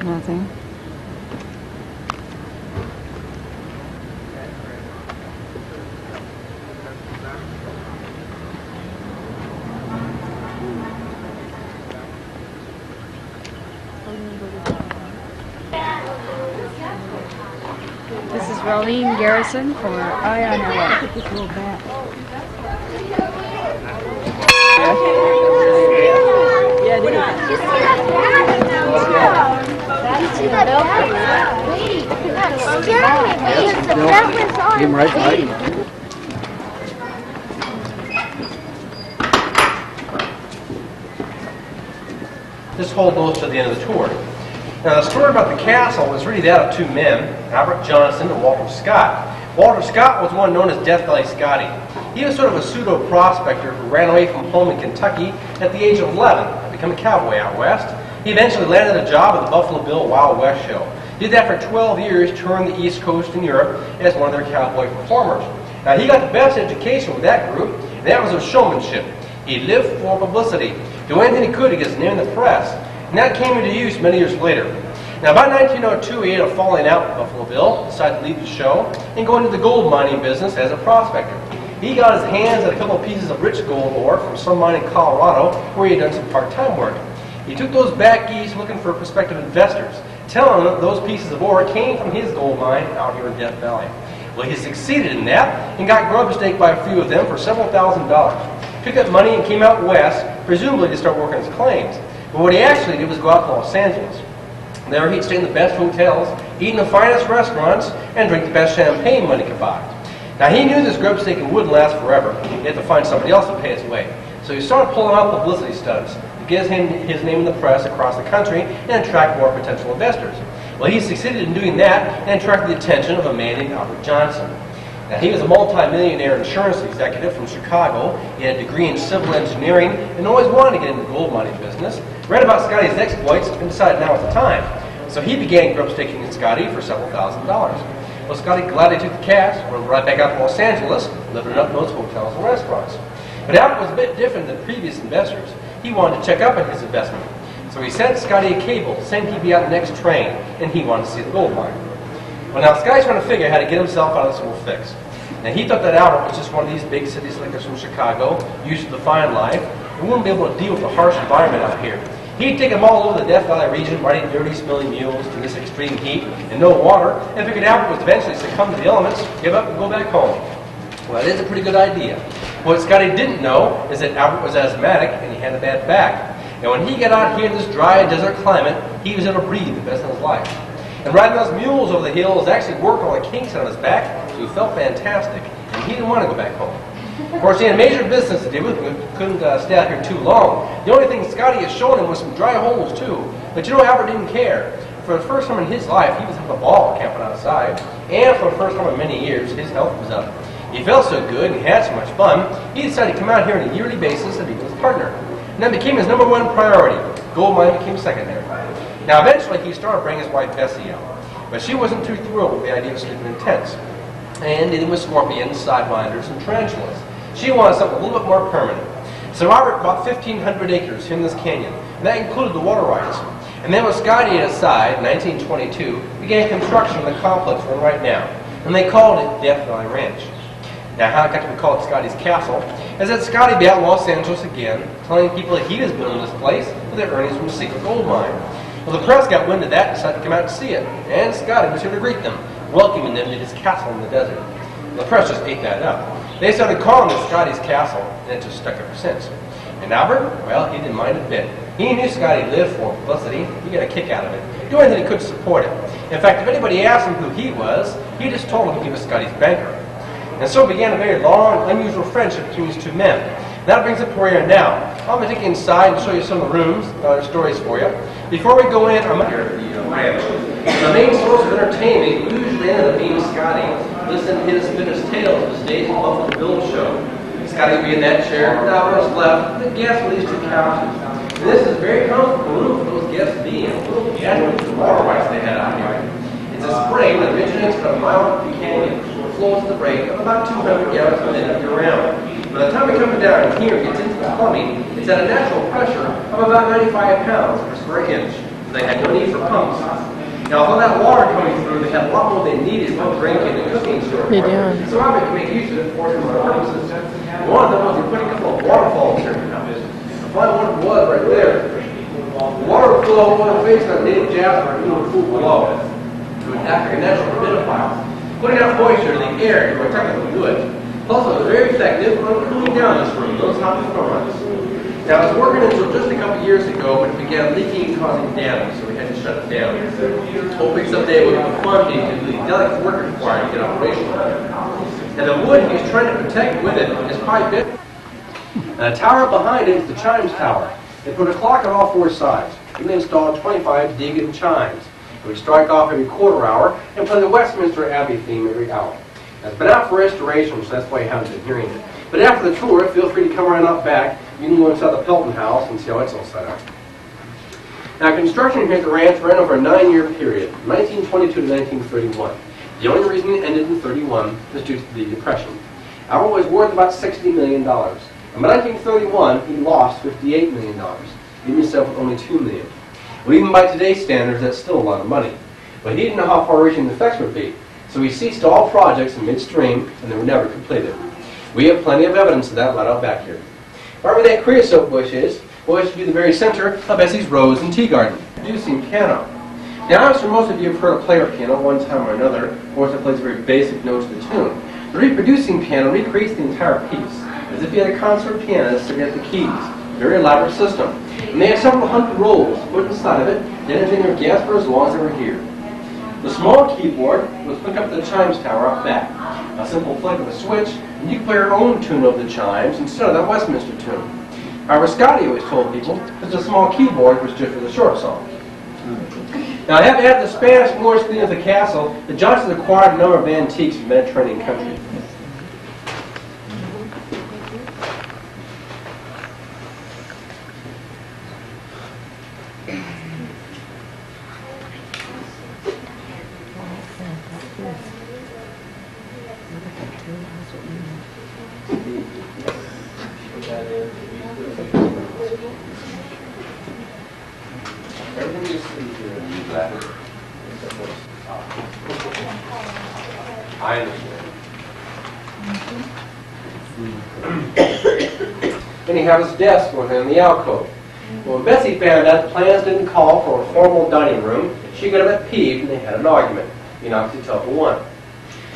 Nothing. This is Rolene Garrison for Eye on LA. This little bat. Yeah, it is. You see that bat? You see that bat? Wait, that scared me because the bat was on. Give him right behind you. This whole goes to the end of the tour. Now, the story about the castle was really that of two men, Albert Johnson and Walter Scott. Walter Scott was one known as Death Valley Scotty. He was sort of a pseudo-prospector who ran away from home in Kentucky at the age of 11 and became a cowboy out west. He eventually landed a job at the Buffalo Bill Wild West show. He did that for 12 years, touring the East Coast in Europe as one of their cowboy performers. Now, he got the best education with that group, and that was of showmanship. He lived for publicity, do anything he could to get his name in the press. And that came into use many years later. Now, by 1902, he had a falling out with Buffalo Bill, decided to leave the show, and go into the gold mining business as a prospector. He got his hands on a couple of pieces of rich gold ore from some mine in Colorado, where he had done some part-time work. He took those back east looking for prospective investors, telling them that those pieces of ore came from his gold mine out here in Death Valley. Well, he succeeded in that, and got grub staked by a few of them for several $1,000s. Took that money and came out west, presumably to start working his claims. But what he actually did was go out to Los Angeles. There he'd stay in the best hotels, eat in the finest restaurants, and drink the best champagne money could buy. Now, he knew this grub staking wouldn't last forever. He had to find somebody else to pay his way. So he started pulling out publicity stunts to get his name in the press across the country and attract more potential investors. Well, he succeeded in doing that and attracted the attention of a man named Albert Johnson. Now, he was a multi-millionaire insurance executive from Chicago. He had a degree in civil engineering and always wanted to get into the gold mining business. Read about Scotty's exploits and decided now was the time. So he began grub staking in Scotty for several $1,000s. Well, Scotty gladly took the cash, went right back out to Los Angeles, living up in those hotels and restaurants. But Albert was a bit different than previous investors. He wanted to check up on his investment. So he sent Scotty a cable, saying he'd be out the next train, and he wanted to see the gold mine. Well, now Scotty's trying to figure out how to get himself out of this little fix. Now, he thought that Albert was just one of these big city slickers from Chicago, used to the fine life, and wouldn't be able to deal with the harsh environment out here. He'd take them all over the Death Valley region, riding dirty, smelly mules to this extreme heat and no water, and figured Albert would eventually succumb to the elements, give up, and go back home. Well, that is a pretty good idea. What Scotty didn't know is that Albert was asthmatic and he had a bad back. And when he got out here in this dry desert climate, he was able to breathe the best of his life. And riding those mules over the hills actually worked all the kinks on his back, so he felt fantastic, and he didn't want to go back home. Of course, he had major business to deal with, couldn't stay out here too long. The only thing Scotty had shown him was some dry holes, too. But you know, Albert didn't care. For the first time in his life, he was having a ball camping outside. And for the first time in many years, his health was up. He felt so good and he had so much fun, he decided to come out here on a yearly basis and be with his partner. And that became his #1 priority. Gold mining became secondary. Now, eventually, he started bringing his wife Bessie out. But she wasn't too thrilled with the idea of sleeping in tents. And dealing with scorpions, sidewinders, and tarantulas. She wanted something a little bit more permanent. So Robert bought 1,500 acres in this canyon, and that included the water rights. And then with Scotty at his side, in 1922, began construction of the complex we're in right now. And they called it Death Valley Ranch. Now, how it got to be called Scotty's Castle is that Scotty be out in Los Angeles again, telling people that he was building this place with their earnings from a secret gold mine. Well, the press got wind of that and decided to come out and see it. And Scotty was here to greet them, welcoming them to his castle in the desert. The press just ate that up. They started calling it Scotty's Castle, and it just stuck ever since. And Albert, well, he didn't mind a bit. He knew Scotty lived for publicity. He got a kick out of it. Do anything he could to support it. In fact, if anybody asked him who he was, he just told them he was Scotty's banker. And so began a very long, unusual friendship between these two men. And that brings up to where we are now. I'm going to take you inside and show you some of the rooms, stories for you. Before we go in, I'm here at the ranch. The main source of entertainment usually ended up being Scotty. Listen to his fitness tales of his days at Buffalo Bill show. Scotty would be in that chair, now on his left, the guests with these two couches. And this is a very comfortable room for those guests to be in. Little gathering with the water rights they had out here. It's a spring that originates from a mile up the canyon, flows at the rate of about 200 gallons per minute year round. By the time it comes down here and gets into the plumbing, it's at a natural pressure of about 95 pounds per square inch. So they had no need for pumps. Now, although that water coming through, they had a lot more they needed for drinking and cooking. So I can make use of it for some purposes. One of them was to put a couple of waterfalls here. The final one was right there. The water would flow over the face of that native jasper into the pool below. It would act like a natural humidifier, putting out moisture in the air to protect the wood. Plus, it was very effective on cooling down this room, those hot summer months. Now, it was working until just a couple years ago when it began leaking and causing damage, so we had to shut it down. Hoping someday we'll have funding to do the delicate work required to get operational. And the wood he was trying to protect with it is quite big. And the tower behind it is the chimes tower. They put a clock on all four sides. And they installed 25 Deacon chimes. And we strike off every quarter hour and play the Westminster Abbey theme every hour. Now, it's been out for restoration, so that's why you haven't been hearing it. But after the tour, feel free to come right out back. You can go inside the Pelton house and see how it's all set up. Now, construction here at the ranch ran over a 9-year period, 1922 to 1931. The only reason it ended in 31 was due to the Depression. Albert was worth about $60 million. And by 1931, he lost $58 million, leaving himself with only $2 million. Well, even by today's standards, that's still a lot of money. But he didn't know how far-reaching the effects would be, so he ceased all projects in midstream, and they were never completed. We have plenty of evidence of that right out back here. Right where that creosote bush is, well, it should be the very center of Bessie's rose and tea garden, producing piano. Now, I'm sure most of you have heard a player piano one time or another. Of course, it plays very basic notes of the tune. The reproducing piano recreates the entire piece, as if you had a concert pianist sitting at the keys. Very elaborate system. And they have several hundred rolls put inside of it, to entertain their guests for as long as they were here. The small keyboard was hooked up to the chimes tower out back. A simple flick of a switch, and you could play your own tune of the chimes instead of that Westminster tune. However, Scotty always told people that the small keyboard was just for the short songs. Now, after the Spanish and Moorish cleaning of the castle, the Johnsons acquired a number of antiques from Mediterranean countries. Everything you see here is that. I understand. Then he had his desk within the alcove. Well, when Bessie found out the plans didn't call for a formal dining room, she got a bit peeved and they had an argument. You know, to tell for one.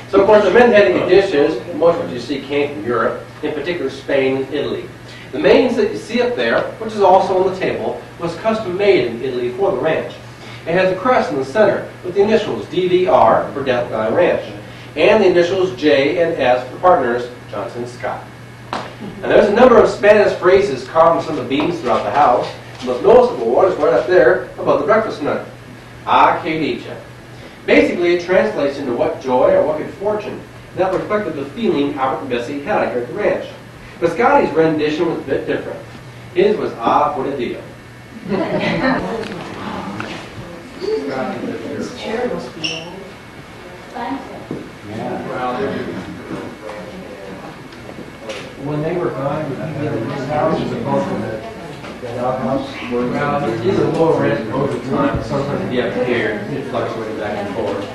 So, of course, the men heading the dishes, most of what you see came from Europe, in particular Spain and Italy. The mains that you see up there, which is also on the table, was custom made in Italy for the ranch. It has a crest in the center with the initials DVR for Death Valley Ranch, and the initials J and S for partners Johnson and Scott. And there's a number of Spanish phrases carved on some of the beams throughout the house. The most noticeable one is right up there above the breakfast nook. A que dicha. Basically, it translates into what joy or what good fortune. And that reflected the feeling Albert and Bessie had here at the ranch. But Scotty's rendition was a bit different. His was "Ah, por el dia." This chair must be old. When they were gone, his house was above the outhouse. Well, these are low rent most of the time. Sometimes you have to hear. It fluctuated back and forth.